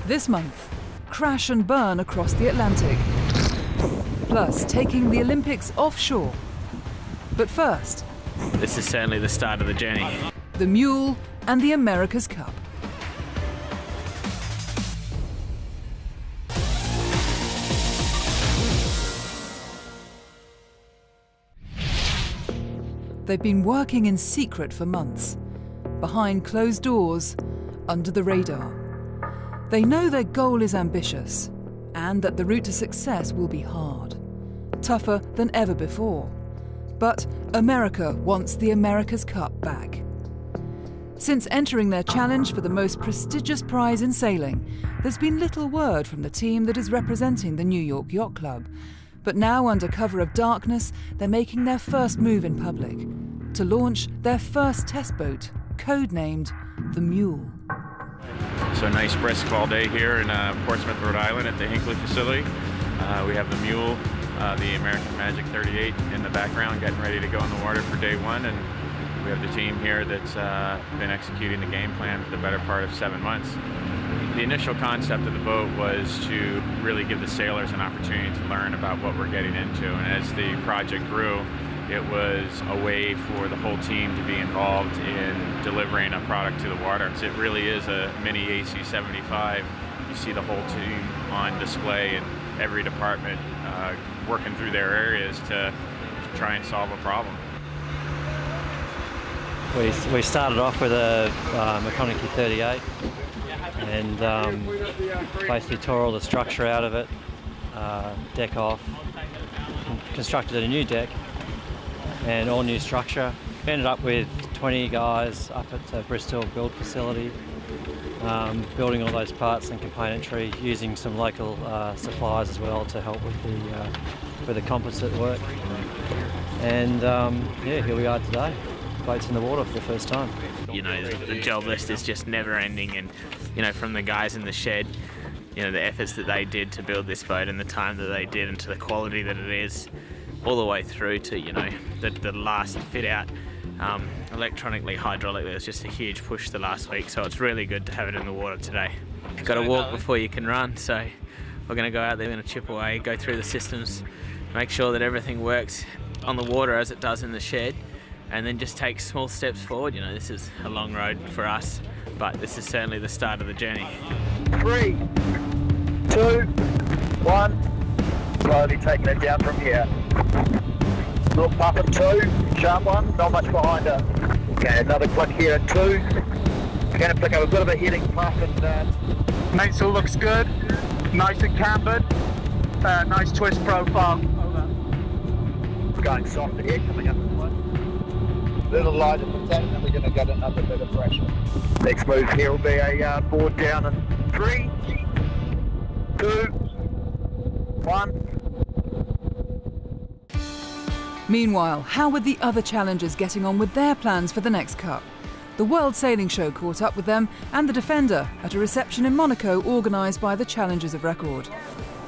This month, crash and burn across the Atlantic, plus taking the Olympics offshore. But first, this is certainly the start of the journey. The Mule and the America's Cup. They've been working in secret for months, behind closed doors, under the radar. They know their goal is ambitious and that the route to success will be hard, tougher than ever before. But America wants the America's Cup back. Since entering their challenge for the most prestigious prize in sailing, there's been little word from the team that is representing the New York Yacht Club. But now, under cover of darkness, they're making their first move in public to launch their first test boat, codenamed the Mule. So a nice brisk fall day here in Portsmouth, Rhode Island at the Hinckley facility. We have the Mule, the American Magic 38 in the background, getting ready to go in the water for day one. And we have the team here that's been executing the game plan for the better part of 7 months. The initial concept of the boat was to really give the sailors an opportunity to learn about what we're getting into. And as the project grew, it was a way for the whole team to be involved in delivering a product to the water. It really is a mini AC-75. You see the whole team on display in every department working through their areas to try and solve a problem. We started off with a Mechanical 38 and basically tore all the structure out of it, deck off, constructed a new deck and all new structure. We ended up with 20 guys up at the Bristol build facility, building all those parts and componentry, using some local suppliers as well to help with the composite work. And yeah, here we are today. Boats in the water for the first time. You know, the job list is just never ending, and you know, from the guys in the shed, you know, the efforts that they did to build this boat and the time that they did and to the quality that it is, all the way through to, you know, the last fit out, electronically, hydraulically. There was just a huge push the last week, so it's really good to have it in the water today. You've got to walk before you can run, so we're going to go out there, we're going to chip away, go through the systems, make sure that everything works on the water as it does in the shed, and then just take small steps forward. You know, this is a long road for us, but this is certainly the start of the journey. 3, 2, 1. Slowly taking it down from here. Little puff at 2, sharp one, not much behind her. Okay, another click here at 2. Going to pick up a bit of a heading puff and mainsail looks good, nice and cambered, nice twist profile. going soft here, coming up. Little lighter for 10, and we're going to get another bit of pressure. Next move here will be a board down in 3, 2, 1. Meanwhile, how were the other challengers getting on with their plans for the next Cup? The World Sailing Show caught up with them and the Defender at a reception in Monaco organised by the Challengers of Record.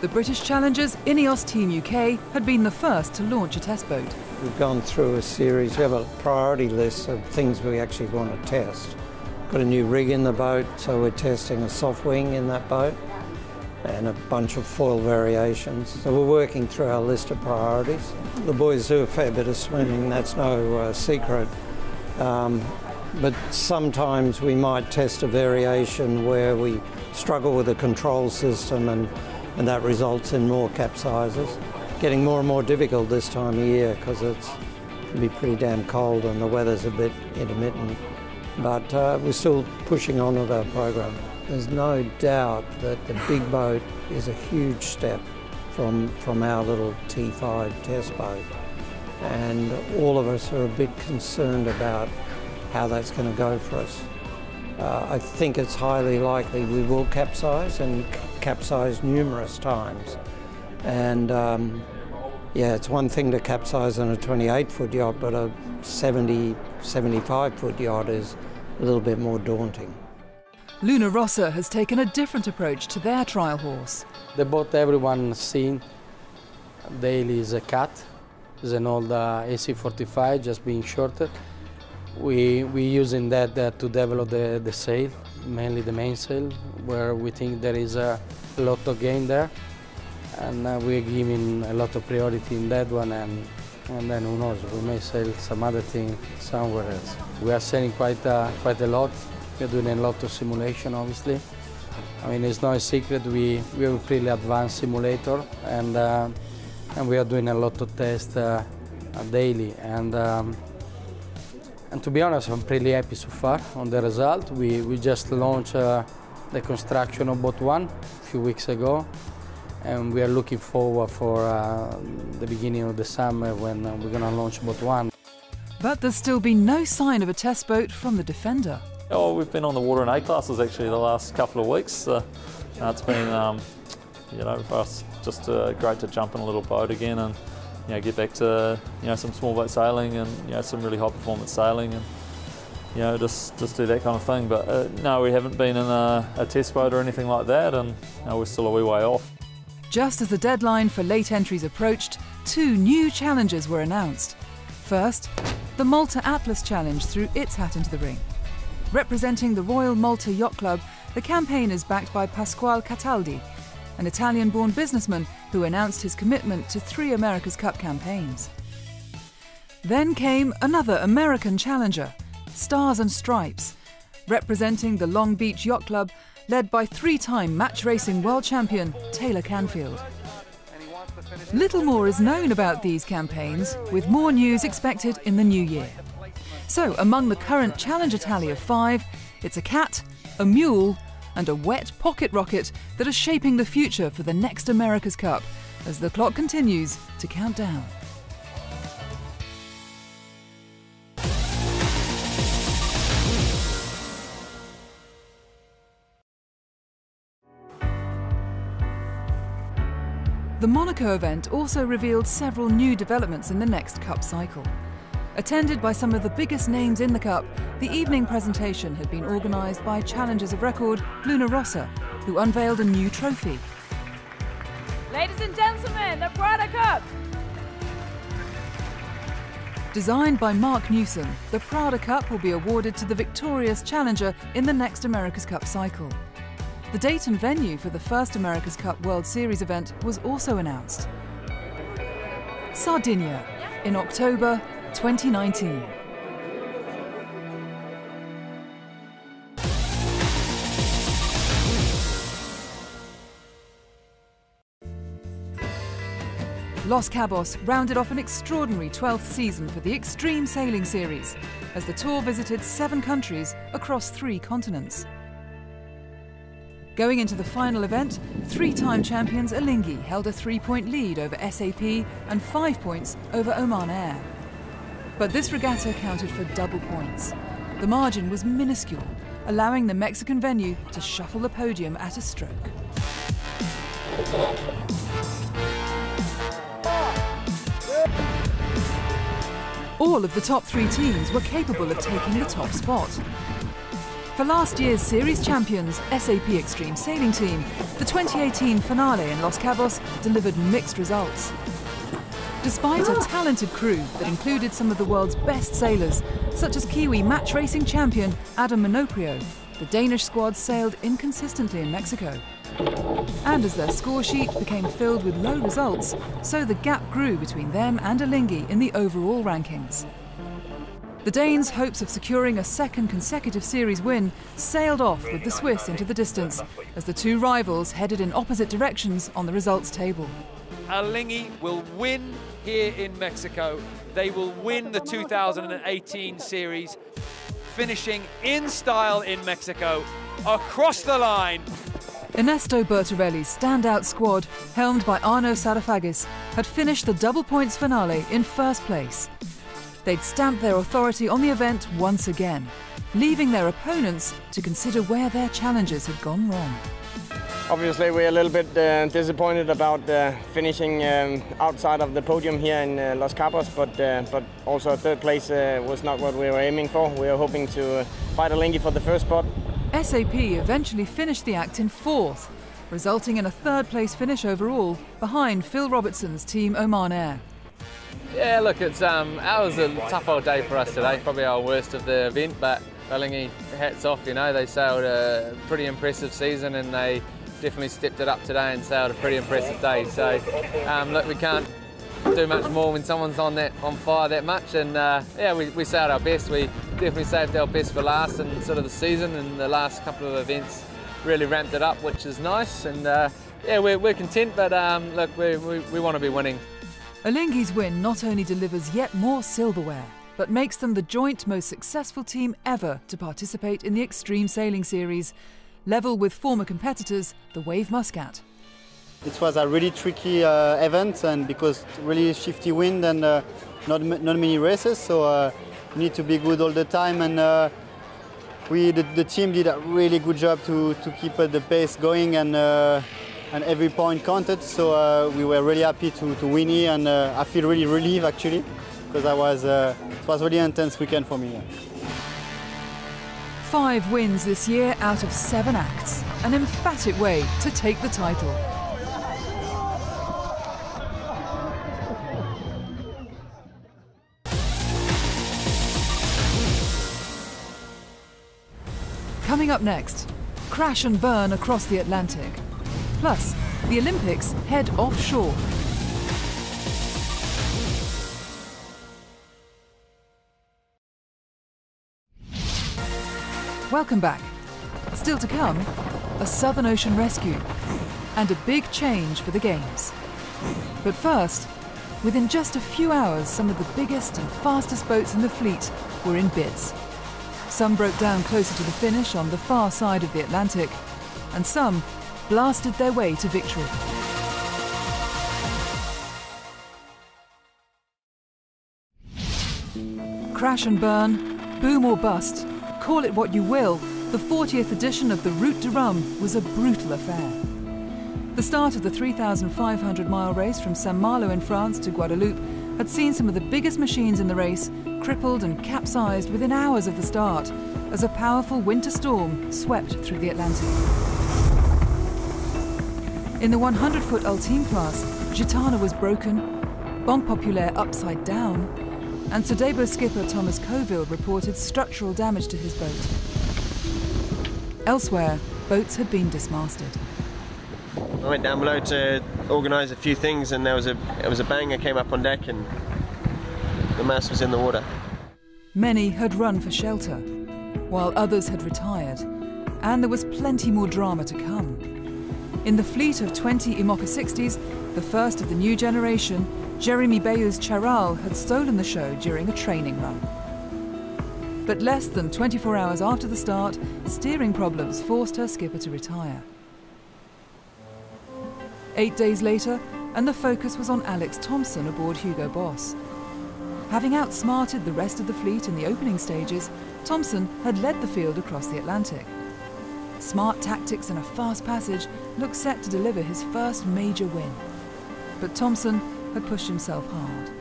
The British challengers, Ineos Team UK, had been the first to launch a test boat. We've gone through a series, we have a priority list of things we actually want to test. Got a new rig in the boat, so we're testing a soft wing in that boat and a bunch of foil variations. So we're working through our list of priorities. The boys do a fair bit of swimming, that's no secret. But sometimes we might test a variation where we struggle with a control system and that results in more capsizes. Getting more and more difficult this time of year because it can be pretty damn cold and the weather's a bit intermittent. But we're still pushing on with our program. There's no doubt that the big boat is a huge step from our little T5 test boat. And all of us are a bit concerned about how that's going to go for us. I think it's highly likely we will capsize and capsize numerous times. And yeah, it's one thing to capsize on a 28-foot yacht, but a 70, 75-foot yacht is a little bit more daunting. Luna Rossa has taken a different approach to their trial horse. The boat everyone seen daily is a cat. It's an old AC-45 just being shorted. We using that to develop the sail, mainly the main sail, where we think there is a lot of gain there, and we're giving a lot of priority in that one, and then who knows, we may sell some other thing somewhere else. We are selling quite a lot. We're doing a lot of simulation, obviously. I mean, it's not a secret, we have a pretty advanced simulator, and we are doing a lot of tests daily. And to be honest, I'm pretty happy so far on the result. We just launched the construction of boat one a few weeks ago, and we are looking forward for the beginning of the summer when we're going to launch boat one. But there's still been no sign of a test boat from the Defender. Oh, we've been on the water in A classes actually the last couple of weeks. It's been, you know, for us just great to jump in a little boat again and, you know, get back to, you know, some small boat sailing and, you know, some really high performance sailing and, you know, just do that kind of thing. But no, we haven't been in a test boat or anything like that, and, you know, we're still a wee way off. Just as the deadline for late entries approached, 2 new challenges were announced. First, the Malta Atlas Challenge threw its hat into the ring. Representing the Royal Malta Yacht Club, the campaign is backed by Pasquale Cataldi, an Italian-born businessman who announced his commitment to 3 America's Cup campaigns. Then came another American challenger, Stars and Stripes, representing the Long Beach Yacht Club, led by 3-time match racing world champion Taylor Canfield. Little more is known about these campaigns, with more news expected in the new year. So, among the current challenger tally of 5, it's a cat, a mule, and a wet pocket rocket that are shaping the future for the next America's Cup as the clock continues to count down. The Monaco event also revealed several new developments in the next Cup cycle. Attended by some of the biggest names in the Cup, the evening presentation had been organised by challengers of record Luna Rossa, who unveiled a new trophy. Ladies and gentlemen, the Prada Cup! Designed by Mark Newsom, the Prada Cup will be awarded to the victorious challenger in the next America's Cup cycle. The date and venue for the first America's Cup World Series event was also announced. Sardinia, in October 2019. Los Cabos rounded off an extraordinary 12th season for the Extreme Sailing Series, as the tour visited 7 countries across 3 continents. Going into the final event, 3-time champions Alinghi held a 3-point lead over SAP and 5 points over Oman Air. But this regatta counted for double points. The margin was minuscule, allowing the Mexican venue to shuffle the podium at a stroke. All of the top 3 teams were capable of taking the top spot. For last year's series champions, SAP Extreme Sailing Team, the 2018 finale in Los Cabos delivered mixed results. Despite a talented crew that included some of the world's best sailors, such as Kiwi match racing champion Adam Minoprio, the Danish squad sailed inconsistently in Mexico. And as their score sheet became filled with low results, so the gap grew between them and Alinghi in the overall rankings. The Danes' hopes of securing a second consecutive series win sailed off with the Swiss into the distance as the 2 rivals headed in opposite directions on the results table. Alinghi will win here in Mexico. They will win the 2018 series, finishing in style in Mexico, across the line. Ernesto Bertorelli's standout squad, helmed by Arno Sarafagis, had finished the double points finale in first place. They'd stamped their authority on the event once again, leaving their opponents to consider where their challenges had gone wrong. Obviously, we're a little bit disappointed about finishing outside of the podium here in Los Cabos, but also 3rd place was not what we were aiming for. We were hoping to fight Alinghi for the first spot. SAP eventually finished the act in 4th, resulting in a 3rd place finish overall, behind Phil Robertson's team Oman Air. Yeah, look, it was a tough old day for us today, probably our worst of the event, but Bellingy, hats off, you know, they sailed a pretty impressive season and they definitely stepped it up today and sailed a pretty impressive day. So, look, we can't do much more when someone's on fire that much, and yeah, we sailed our best. We definitely saved our best for last in sort of the season, and the last couple of events really ramped it up, which is nice, and yeah, we're content, but look, we want to be winning. Olingi's win not only delivers yet more silverware, but makes them the joint most successful team ever to participate in the Extreme Sailing Series, level with former competitors, the Wave Muscat. It was a really tricky event, and because really shifty wind and not many races, so you need to be good all the time, and the team did a really good job to keep the pace going, and every point counted, so we were really happy to win here, and I feel really relieved actually, because it was really intense weekend for me. 5 wins this year out of 7 acts, an emphatic way to take the title. Coming up next, crash and burn across the Atlantic. Plus, the Olympics head offshore. Welcome back. Still to come, a Southern Ocean rescue and a big change for the Games. But first, within just a few hours, some of the biggest and fastest boats in the fleet were in bits. Some broke down closer to the finish on the far side of the Atlantic, and some blasted their way to victory. Crash and burn, boom or bust, call it what you will, the 40th edition of the Route du Rhum was a brutal affair. The start of the 3,500-mile race from Saint-Malo in France to Guadeloupe had seen some of the biggest machines in the race crippled and capsized within hours of the start as a powerful winter storm swept through the Atlantic. In the 100-foot ultime class, Gitana was broken, Banque Populaire upside down, and Sodebo skipper Thomas Coville reported structural damage to his boat. Elsewhere, boats had been dismasted. I went down below to organise a few things, and it was a bang. I came up on deck and the mast was in the water. Many had run for shelter, while others had retired, and there was plenty more drama to come. In the fleet of 20 Imoca 60s, the first of the new generation, Jérémie Bayou's Charal had stolen the show during a training run. But less than 24 hours after the start, steering problems forced her skipper to retire. 8 days later, and the focus was on Alex Thompson aboard Hugo Boss. Having outsmarted the rest of the fleet in the opening stages, Thompson had led the field across the Atlantic. Smart tactics and a fast passage looked set to deliver his first major win. But Thompson had pushed himself hard.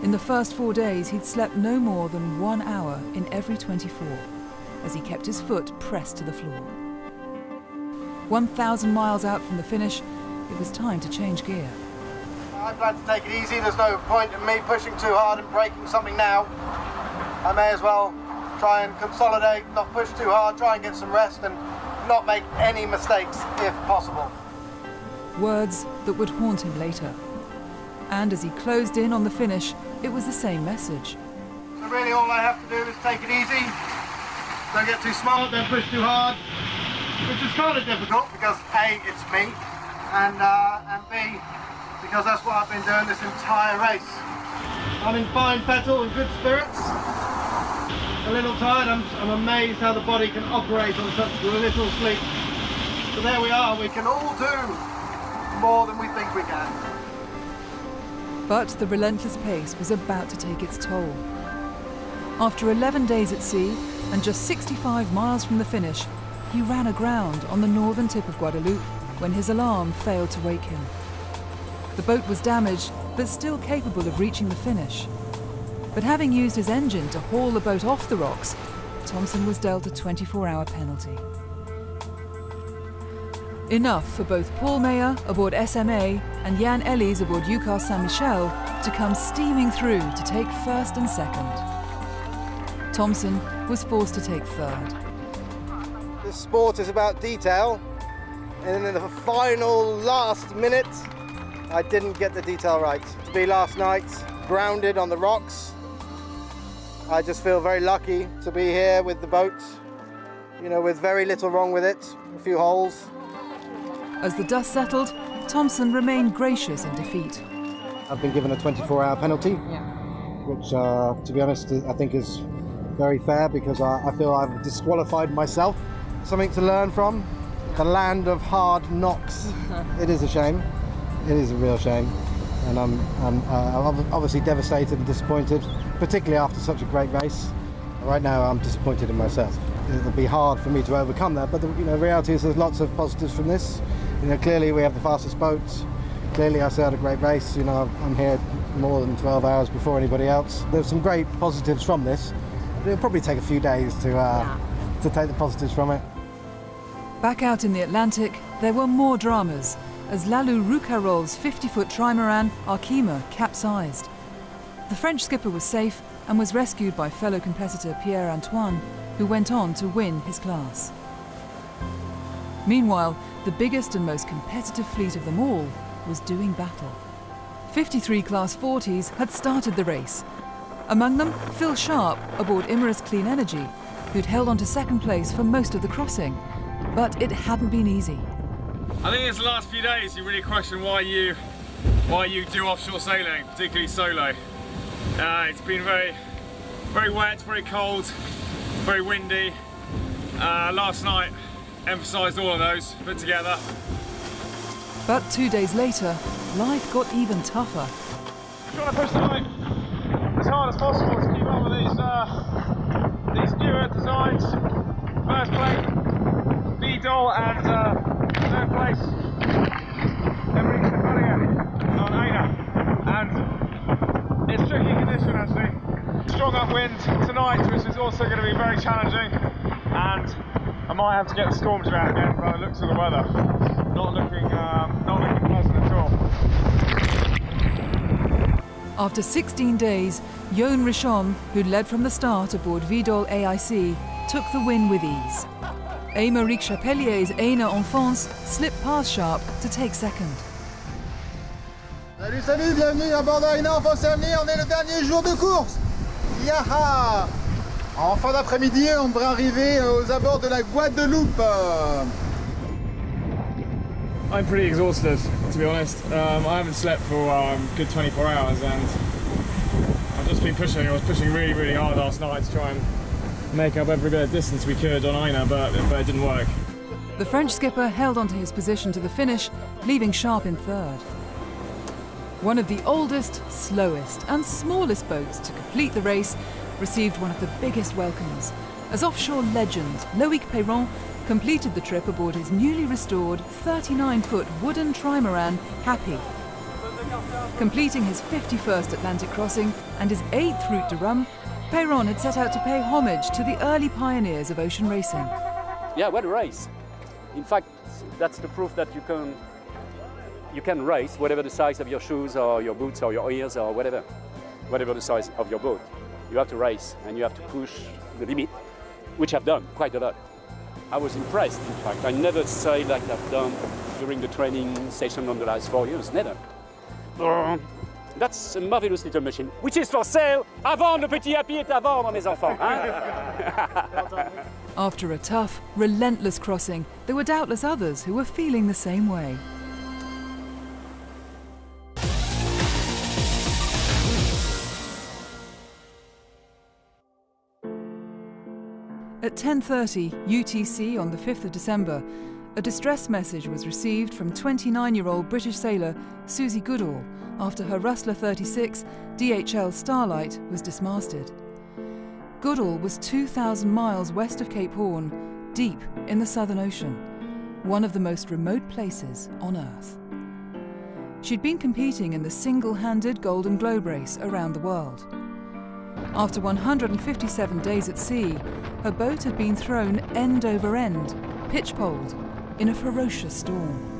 In the first 4 days, he'd slept no more than 1 hour in every 24, as he kept his foot pressed to the floor. 1,000 miles out from the finish, it was time to change gear. I plan to take it easy. There's no point in me pushing too hard and breaking something now. I may as well try and consolidate, not push too hard, try and get some rest and not make any mistakes if possible. Words that would haunt him later. And as he closed in on the finish, it was the same message. So really all I have to do is take it easy. Don't get too smart, don't push too hard. Which is kind of difficult because A, it's me, and B, because that's what I've been doing this entire race. I'm in fine fettle and good spirits. A little tired, I'm amazed how the body can operate on such little sleep. So there we are, we can all do more than we think we can. But the relentless pace was about to take its toll. After 11 days at sea and just 65 miles from the finish, he ran aground on the northern tip of Guadeloupe when his alarm failed to wake him. The boat was damaged, but still capable of reaching the finish. But having used his engine to haul the boat off the rocks, Thompson was dealt a 24-hour penalty. Enough for both Paul Meyer aboard SMA and Jan Ellis aboard UCAS Saint-Michel to come steaming through to take first and second. Thompson was forced to take third. This sport is about detail, and in the final last minute, I didn't get the detail right. To be last night grounded on the rocks, I just feel very lucky to be here with the boat, you know, with very little wrong with it, a few holes. As the dust settled, Thompson remained gracious in defeat. I've been given a 24-hour penalty, which, to be honest, I think is very fair because I feel I've disqualified myself. Something to learn from. The land of hard knocks. It is a shame. It is a real shame. And I'm obviously devastated and disappointed, particularly after such a great race. Right now, I'm disappointed in myself. It'll be hard for me to overcome that, but the reality is there's lots of positives from this. Clearly we have the fastest boats. Clearly I sailed a great race. I'm here more than 12 hours before anybody else. There's some great positives from this. It'll probably take a few days to take the positives from it. Back out in the Atlantic, there were more dramas as Lalou Roucarol's 50-foot trimaran Arkema capsized. The French skipper was safe and was rescued by fellow competitor Pierre-Antoine, who went on to win his class. Meanwhile, the biggest and most competitive fleet of them all was doing battle. 53 Class 40s had started the race. Among them, Phil Sharp aboard Imerys Clean Energy, who'd held on to second place for most of the crossing. But it hadn't been easy. I think it's the last few days you really question why you do offshore sailing, particularly solo. It's been very wet, very cold, very windy. Last night emphasised all of those put together. But 2 days later, life got even tougher. Trying to push the boat as hard as possible to keep up with these newer designs. First place, Vidal, and third place, Enrique on Aina. And it's tricky condition actually. Strong upwind tonight, which is also going to be very challenging, and I might have to get the storm draft again by the looks of the weather. Not looking pleasant at all. After 16 days, Yoann Richomme, who'd led from the start aboard Vidal AIC, took the win with ease. Aymeric Chapellier's Aina Enfance slipped past Sharp to take second. Salut, salut, bienvenue à bord d'Aina Enfance et Avenir, on est le dernier jour de course. Yaha! En fin d'après-midi, on devrait arriver aux abords de la Guadeloupe. I'm pretty exhausted, to be honest. I haven't slept for a good 24 hours and I've just been pushing. I was pushing really, really hard last night to try and make up every bit of distance we could on Aina, but it didn't work. The French skipper held onto his position to the finish, leaving Sharp in third. One of the oldest, slowest and smallest boats to complete the race received one of the biggest welcomes, as offshore legend Loïc Perron completed the trip aboard his newly restored 39-foot wooden trimaran Happy. Completing his 51st Atlantic crossing and his 8th route de Rhum, Perron had set out to pay homage to the early pioneers of ocean racing. Yeah, what a race. In fact, that's the proof that you can race, whatever the size of your shoes or your boots or your ears or whatever the size of your boat. You have to race and you have to push the limit, which I've done quite a lot. I was impressed, in fact. I never sailed like I've done during the training session on the last 4 years, never. That's a marvelous little machine, which is for sale. Avant, le petit happy est à vendre, mes enfants. After a tough, relentless crossing, there were doubtless others who were feeling the same way. At 10:30 UTC on the 5th of December, a distress message was received from 29-year-old British sailor Susie Goodall after her Rustler 36 DHL Starlight was dismasted. Goodall was 2,000 miles west of Cape Horn, deep in the Southern Ocean, one of the most remote places on Earth. She'd been competing in the single-handed Golden Globe race around the world. After 157 days at sea, her boat had been thrown end over end, pitch-poled, in a ferocious storm.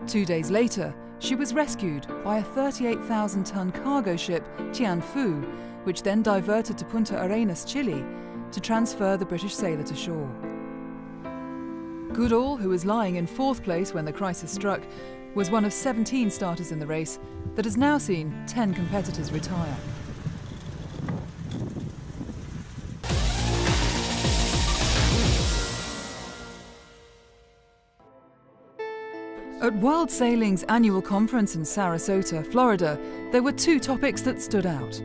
2 days later, she was rescued by a 38,000-ton cargo ship, Tianfu, which then diverted to Punta Arenas, Chile, to transfer the British sailor to shore. Goodall, who was lying in 4th place when the crisis struck, was one of 17 starters in the race that has now seen 10 competitors retire. At World Sailing's annual conference in Sarasota, Florida, there were 2 topics that stood out.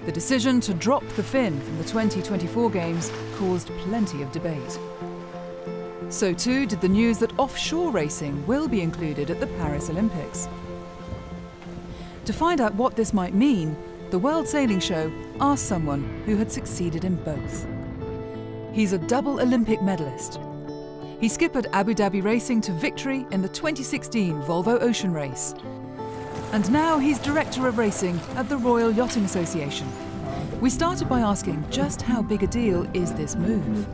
The decision to drop the fin from the 2024 Games caused plenty of debate. So too did the news that offshore racing will be included at the Paris Olympics. To find out what this might mean, the World Sailing Show asked someone who had succeeded in both. He's a double Olympic medalist. He skippered Abu Dhabi racing to victory in the 2016 Volvo Ocean Race. And now he's Director of Racing at the Royal Yachting Association. We started by asking just how big a deal is this move?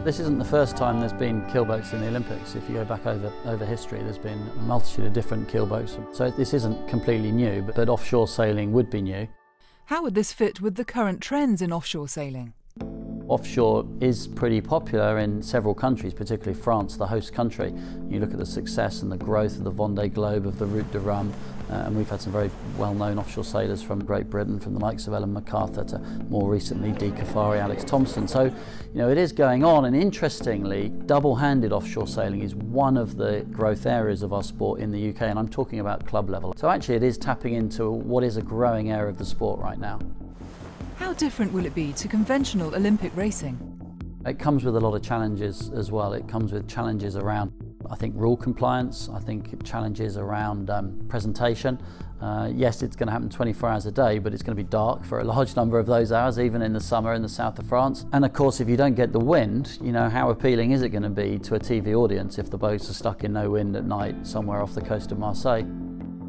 This isn't the first time there's been keelboats in the Olympics. If you go back over history, there's been a multitude of different keelboats. So this isn't completely new, but offshore sailing would be new. How would this fit with the current trends in offshore sailing? Offshore is pretty popular in several countries, particularly France, the host country. You look at the success and the growth of the Vendée Globe, of the Route de Rhum, and we've had some very well-known offshore sailors from Great Britain, from the likes of Ellen MacArthur to more recently Dee Caffari, Alex Thompson. So, you know, it is going on, and interestingly, double-handed offshore sailing is one of the growth areas of our sport in the UK, and I'm talking about club level. So actually it is tapping into what is a growing area of the sport right now. How different will it be to conventional Olympic racing? It comes with a lot of challenges as well. It comes with challenges around, I think, rule compliance. I think challenges around presentation. Yes, it's going to happen 24 hours a day, but it's going to be dark for a large number of those hours, even in the summer in the south of France. And of course, if you don't get the wind, you know, how appealing is it going to be to a TV audience if the boats are stuck in no wind at night somewhere off the coast of Marseille?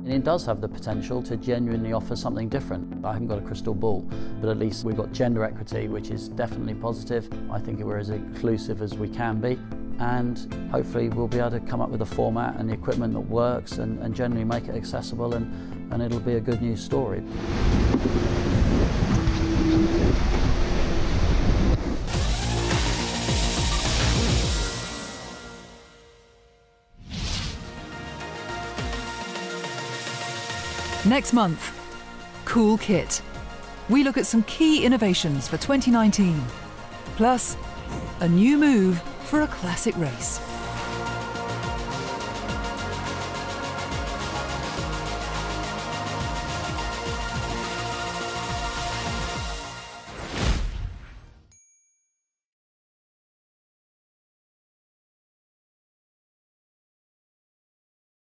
And it does have the potential to genuinely offer something different. I haven't got a crystal ball, but at least we've got gender equity, which is definitely positive. I think we're as inclusive as we can be, and hopefully we'll be able to come up with a format and the equipment that works and generally make it accessible, and it'll be a good news story. Next month, Cool Kit. We look at some key innovations for 2019, plus a new move for a classic race.